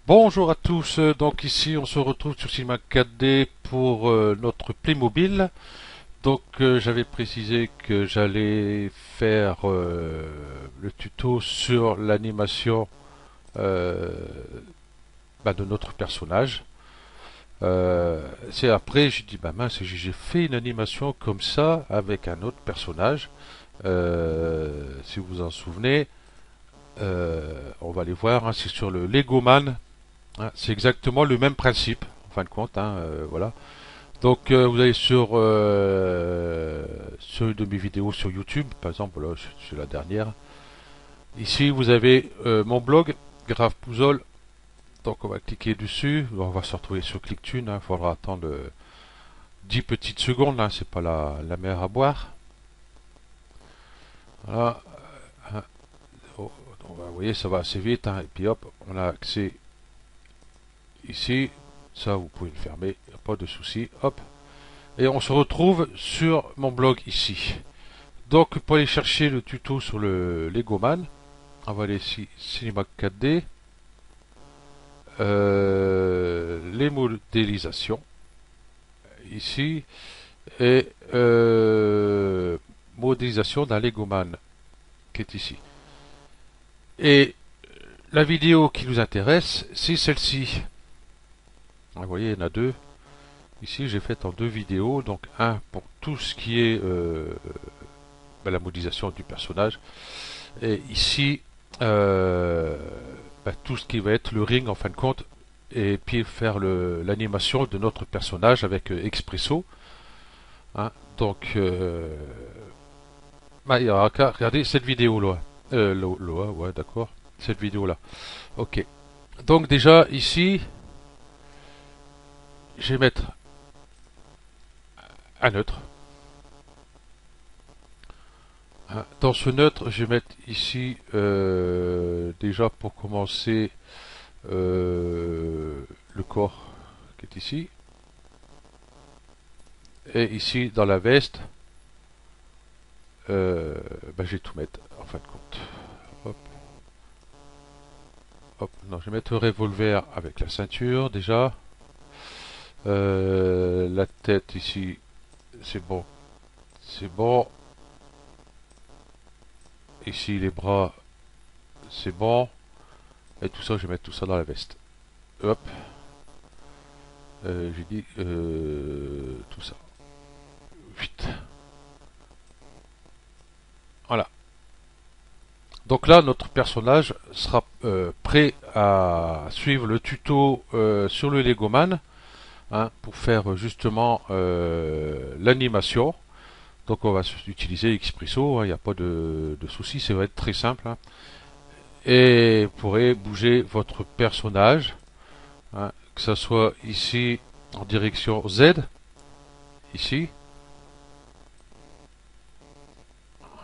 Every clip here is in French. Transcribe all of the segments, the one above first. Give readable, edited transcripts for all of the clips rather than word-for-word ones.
Bonjour à tous, donc ici on se retrouve sur Cinema 4D pour notre Playmobil. Donc j'avais précisé que j'allais faire le tuto sur l'animation euh, de notre personnage. C'est après j'ai dit bah mince, j'ai fait une animation comme ça avec un autre personnage. Si vous vous en souvenez, on va aller voir, hein, c'est sur le Lego Man. Hein, c'est exactement le même principe, en fin de compte. Hein, voilà. Donc vous allez sur une de mes vidéos sur YouTube, par exemple, là, c'est la dernière. Ici, vous avez mon blog, Grave Pouzol. Donc on va cliquer dessus. On va se retrouver sur ClickTune. Il faudra attendre 10 petites secondes. Hein, c'est pas la mer à boire. Voilà. Oh, vous voyez, ça va assez vite. Hein, et puis hop, on a accès ici. Ça, vous pouvez le fermer. Y a pas de souci. Hop. Et on se retrouve sur mon blog ici. Donc pour aller chercher le tuto sur le Legoman, on va aller ici Cinema 4D, les modélisations ici et modélisation d'un Legoman qui est ici. Et la vidéo qui nous intéresse, c'est celle-ci. Vous voyez, il y en a deux. Ici, j'ai fait en deux vidéos, donc un pour tout ce qui est la modélisation du personnage, et ici tout ce qui va être le ring en fin de compte, et puis faire l'animation de notre personnage avec Expresso. Hein. Donc, il y aura qu'à regarder cette vidéo là. Ouais, d'accord. Cette vidéo là. Ok. Donc déjà ici, je vais mettre un neutre. Dans ce neutre, je vais mettre ici déjà pour commencer le corps qui est ici. Et ici dans la veste, je vais tout mettre en fin de compte. Hop. Hop. Non, je vais mettre le revolver avec la ceinture déjà. La tête ici, c'est bon. C'est bon. Ici les bras, c'est bon. Et tout ça, je vais mettre tout ça dans la veste. Hop. J'ai dit tout ça. Vite. Voilà. Donc là, notre personnage sera prêt à suivre le tuto sur le Legoman, hein, pour faire justement l'animation. Donc on va utiliser Expresso, il n'y a pas de souci, ça va être très simple. Hein. Et vous pourrez bouger votre personnage, hein, que ce soit ici en direction Z, ici.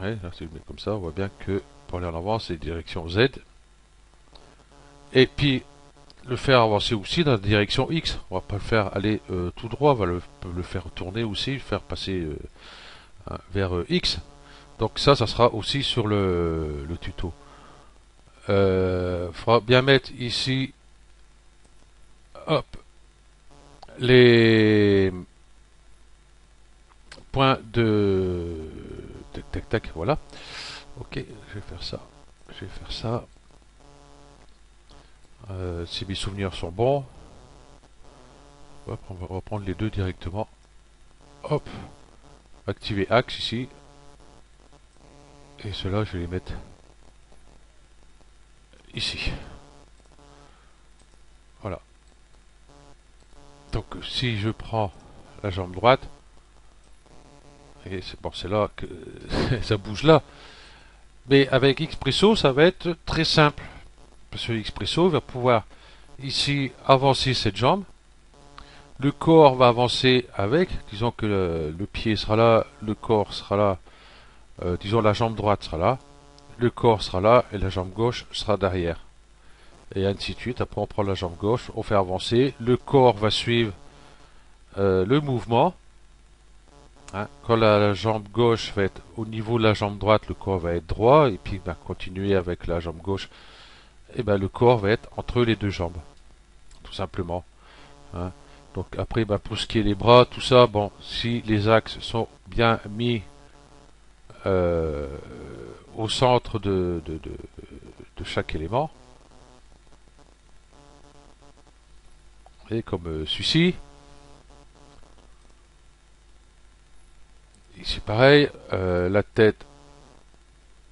Ouais, là, si je mets comme ça, on voit bien que pour aller en avant, c'est direction Z. Et puis le faire avancer aussi dans la direction X. On va pas le faire aller tout droit, on va le faire tourner aussi, le faire passer vers X. Donc ça sera aussi sur le tuto. Faudra bien mettre ici, hop, les points de tac tac tac, voilà. Ok, je vais faire ça. Je vais faire ça. Si mes souvenirs sont bons, hop, on va reprendre les deux directement. Hop, activer axe ici. Et cela, je vais les mettre ici. Voilà. Donc si je prends la jambe droite, et c'est bon, c'est là que ça bouge là. Mais avec Expresso, ça va être très simple. Parce que Expresso va pouvoir ici avancer cette jambe. Le corps va avancer avec. Disons que le pied sera là, le corps sera là. Disons la jambe droite sera là. Le corps sera là et la jambe gauche sera derrière. Et ainsi de suite. Après on prend la jambe gauche, on fait avancer. Le corps va suivre le mouvement. Hein. Quand la jambe gauche va être au niveau de la jambe droite, le corps va être droit. Et puis continuer avec la jambe gauche. Et le corps va être entre les deux jambes. tout simplement. Hein. Donc après, pour ce qui est des bras, tout ça, bon, si les axes sont bien mis euh, au centre de chaque élément, et comme celui-ci, ici pareil, la tête,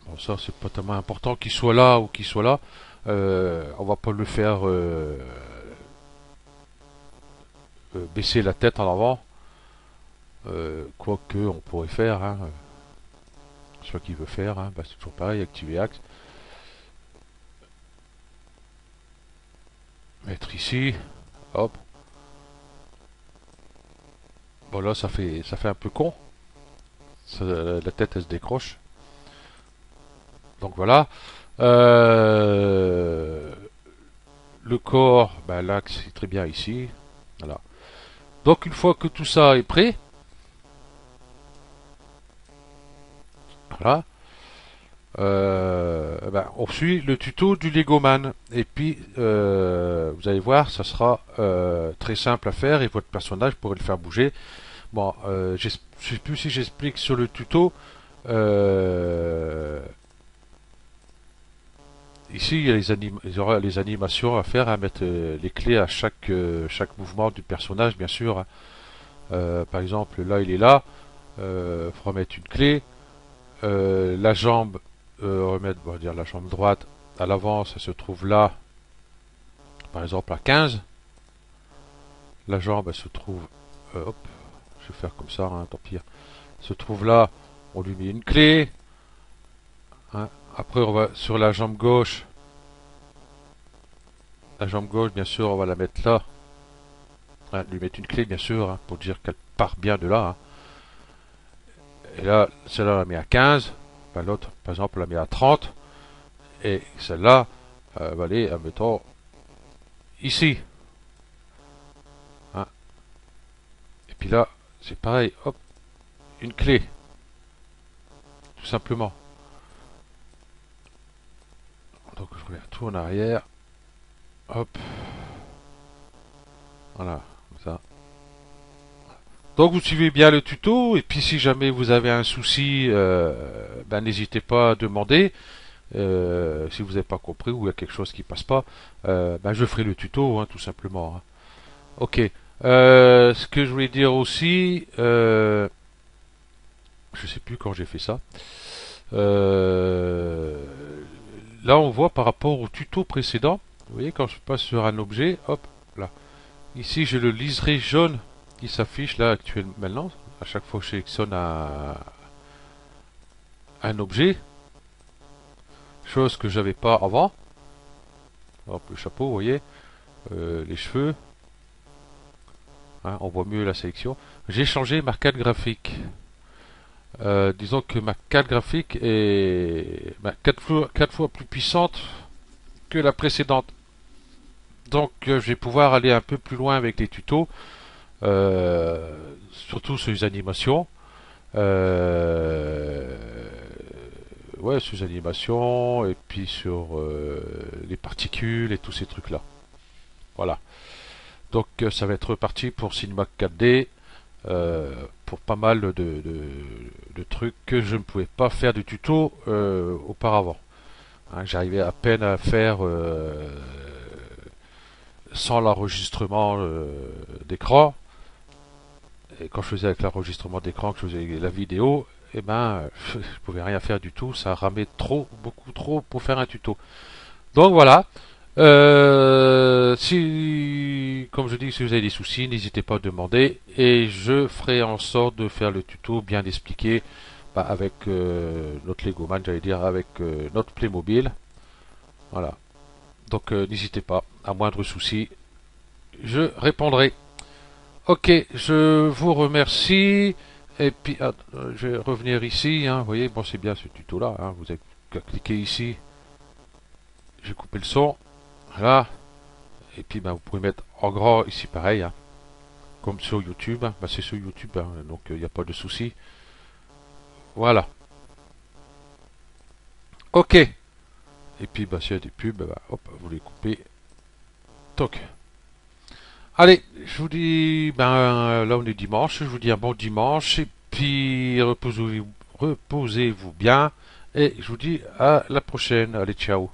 bon ça c'est pas tellement important qu'il soit là ou qu'il soit là, on va pas le faire baisser la tête en avant, quoique on pourrait faire, hein, soit qu'il veut faire, hein, c'est toujours pareil, activer axe, mettre ici, hop, bon là ça fait un peu con, la tête elle se décroche, donc voilà. Le corps, l'axe est très bien ici, voilà. Donc une fois que tout ça est prêt, voilà, on suit le tuto du Legoman. Et puis, vous allez voir, ça sera très simple à faire et votre personnage pourrait le faire bouger. Bon, je ne sais plus si j'explique sur le tuto. Ici, il y aura les animations à faire, à mettre les clés à chaque mouvement du personnage, bien sûr. Hein. Par exemple, là, il est là. Il faudra mettre une clé. La jambe, remettre, on va dire la jambe droite à l'avant, ça se trouve là, par exemple à 15. La jambe, elle se trouve, hop, je vais faire comme ça, hein, tant pis. Elle se trouve là, on lui met une clé. Hein. Après, on va sur la jambe gauche. La jambe gauche, bien sûr, on va la mettre là. Hein, lui mettre une clé, bien sûr, hein, pour dire qu'elle part bien de là. Hein. Et là, celle-là, on la met à 15. L'autre, par exemple, on la met à 30. Et celle-là, va aller, admettons, ici. Hein. Et puis là, c'est pareil, hop, une clé. Tout simplement. Donc je reviens tout en arrière. Hop. Voilà, comme ça. Donc vous suivez bien le tuto, et puis si jamais vous avez un souci, n'hésitez pas à demander. Si vous n'avez pas compris ou il y a quelque chose qui passe pas, je ferai le tuto, hein, tout simplement. Hein. Ok. Ce que je voulais dire aussi, je sais plus quand j'ai fait ça. Là, on voit par rapport au tuto précédent. Vous voyez, quand je passe sur un objet, hop, là. Ici, j'ai le liseré jaune qui s'affiche là actuellement maintenant. À chaque fois que je sélectionne un objet, chose que j'avais pas avant. Hop, le chapeau, vous voyez, les cheveux, hein, on voit mieux la sélection. J'ai changé ma carte graphique. Disons que ma carte graphique est 4 fois plus puissante que la précédente. Donc je vais pouvoir aller un peu plus loin avec les tutos, surtout sur les animations. Euh, ouais, sur les animations et puis sur les particules et tous ces trucs-là. Voilà. Donc ça va être reparti pour Cinema 4D, pour pas mal de trucs que je ne pouvais pas faire du tuto auparavant. Hein, j'arrivais à peine à faire sans l'enregistrement d'écran. Et quand je faisais avec l'enregistrement d'écran, que je faisais la vidéo, je pouvais rien faire du tout. Ça ramait trop, beaucoup trop pour faire un tuto. Donc voilà. Si, comme je dis, si vous avez des soucis, n'hésitez pas à demander et je ferai en sorte de faire le tuto bien expliqué avec notre Legoman, j'allais dire avec notre Playmobil. Voilà. Donc n'hésitez pas, à moindre souci, je répondrai. Ok, je vous remercie. Et puis, je vais revenir ici. Hein, vous voyez, bon, c'est bien ce tuto-là. Hein, vous avez qu'à cliquer ici. Je vais couper le son. Voilà. Et puis, vous pouvez mettre en grand ici, pareil. Hein, comme sur YouTube. Hein. C'est sur YouTube, hein, donc il n'y a pas de souci. Voilà. Ok. Et puis, s'il y a des pubs, hop, vous les coupez. Toc. Allez, je vous dis, ben là on est dimanche, je vous dis un bon dimanche et puis reposez-vous bien et je vous dis à la prochaine. Allez, ciao.